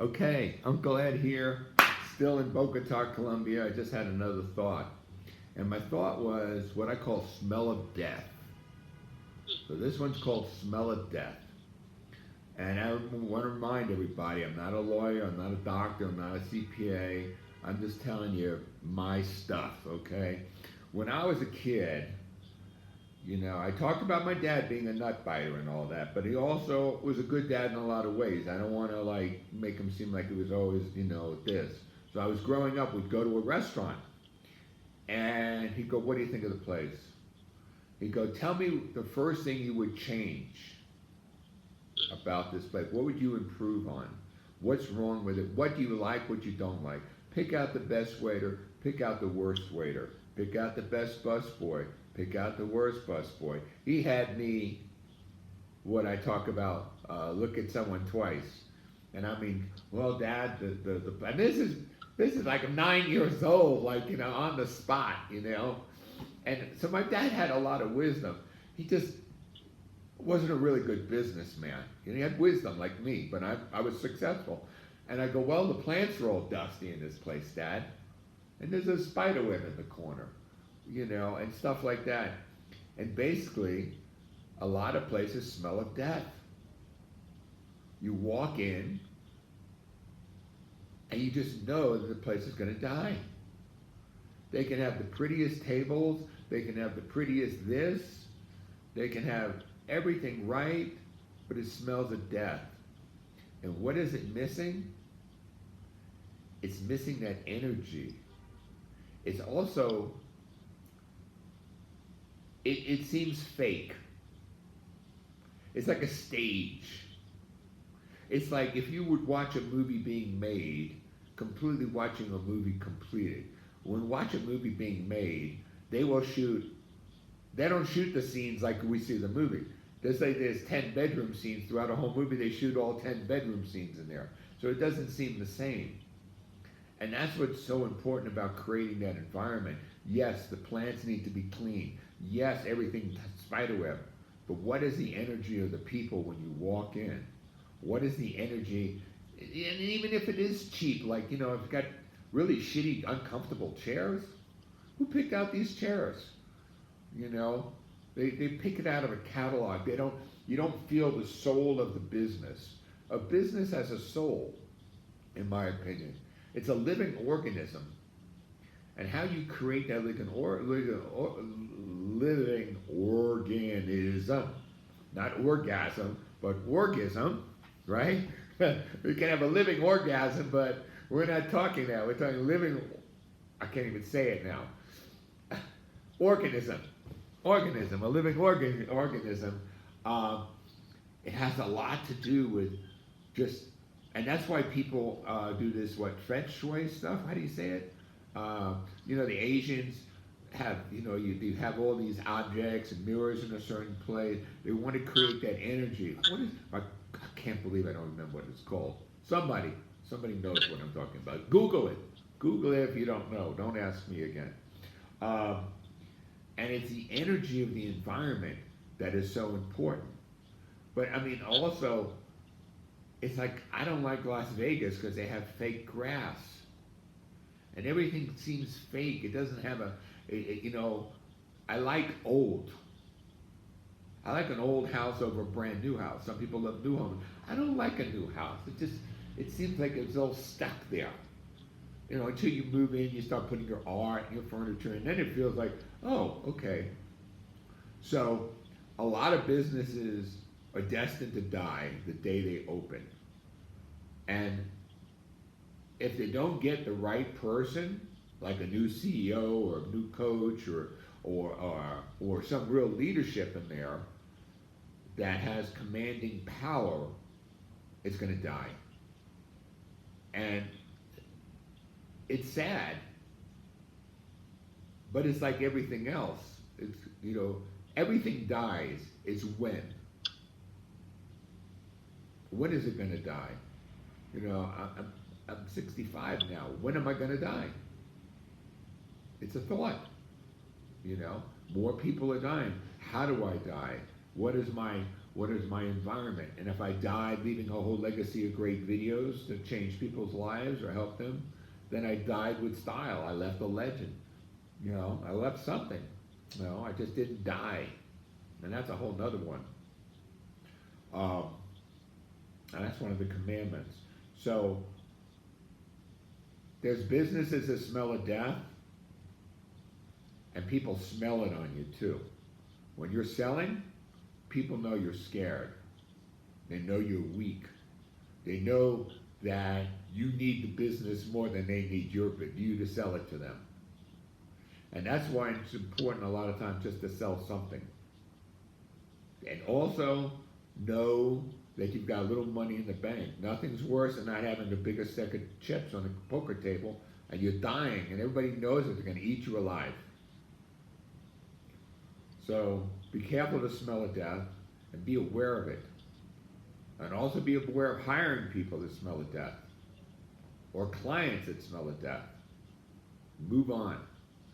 Okay, Uncle Ed here, still in Bogota, Colombia. I just had another thought. And my thought was what I call smell of death. So this one's called Smell of Death. And I want to remind everybody I'm not a lawyer, I'm not a doctor, I'm not a CPA. I'm just telling you my stuff, okay? When I was a kid, I talked about my dad being a nut biter and all that, but he also was a good dad in a lot of ways. I don't want to like make him seem like he was always, this. So I was growing up, we'd go to a restaurant, and he'd go, "What do you think of the place?" He'd go, "Tell me the first thing you would change about this place. What would you improve on? What's wrong with it? What do you like? What you don't like? Pick out the best waiter. Pick out the worst waiter. Pick out the best busboy. Pick out the worst busboy." He had me, what I talk about, look at someone twice. And I mean, well, Dad, and this is like I'm 9 years old, like, on the spot, And so my dad had a lot of wisdom. He just wasn't a really good businessman. He had wisdom like me, but I was successful. And I go, "Well, the plants are all dusty in this place, Dad. And there's a spider web in the corner, and stuff like that." And basically, a lot of places smell of death. You walk in, and you just know that the place is going to die. They can have the prettiest tables, they can have the prettiest this, they can have everything right, but it smells of death. And what is it missing? It's missing that energy. It's also, it seems fake. It's like a stage. It's like if you would watch a movie being made, completely watching a movie completed. When watch a movie being made, they don't shoot the scenes like we see the movie. There's 10 bedroom scenes throughout a whole movie, they shoot all 10 bedroom scenes in there. So it doesn't seem the same. And that's what's so important about creating that environment. Yes, the plants need to be clean. Yes, everything spiderweb. But what is the energy of the people when you walk in? What is the energy? And even if it is cheap, like, if you've got really shitty, uncomfortable chairs, who picked out these chairs? They pick it out of a catalog. You don't feel the soul of the business. A business has a soul, in my opinion. It's a living organism. And how you create that living organism, not orgasm, but orgasm, right? We can have a living orgasm, but we're not talking that. We're talking living, I can't even say it now. Organism, a living organism. It has a lot to do with just, and that's why people do this, feng shui stuff, how do you say it? The Asians have, you have all these objects and mirrors in a certain place. They want to create that energy. I can't believe I don't remember what it's called. Somebody knows what I'm talking about. Google it. Google it if you don't know. Don't ask me again. And it's the energy of the environment that is so important. But I mean, also, it's like, I don't like Las Vegas because they have fake grass. And everything seems fake. It doesn't have I like old. I like an old house over a brand new house. Some people love new homes. I don't like a new house. It seems like it's all stuck there. Until you move in, you start putting your art and your furniture, and then it feels like, oh, okay. So a lot of businesses are destined to die the day they open. And if they don't get the right person, like a new CEO or a new coach or some real leadership in there that has commanding power, it's going to die. And it's sad, but it's like everything else. It's, everything dies. It's when. When is it going to die? I'm 65 now. When am I going to die? It's a thought. More people are dying. How do I die? What is my What is my environment? And if I died leaving a whole legacy of great videos that change people's lives or help them, then I died with style. I left a legend. You know, I left something. You know, I just didn't die. And that's a whole nother one. And that's one of the commandments. So there's businesses that smell of death, and people smell it on you too. When you're selling, people know you're scared. They know you're weak. They know that you need the business more than they need you to sell it to them. And that's why it's important a lot of times just to sell something. And also know that you've got a little money in the bank. Nothing's worse than not having the biggest stack of chips on the poker table and you're dying and everybody knows that they're going to eat you alive. So be careful to smell of death and be aware of it. And also be aware of hiring people that smell of death or clients that smell of death. Move on.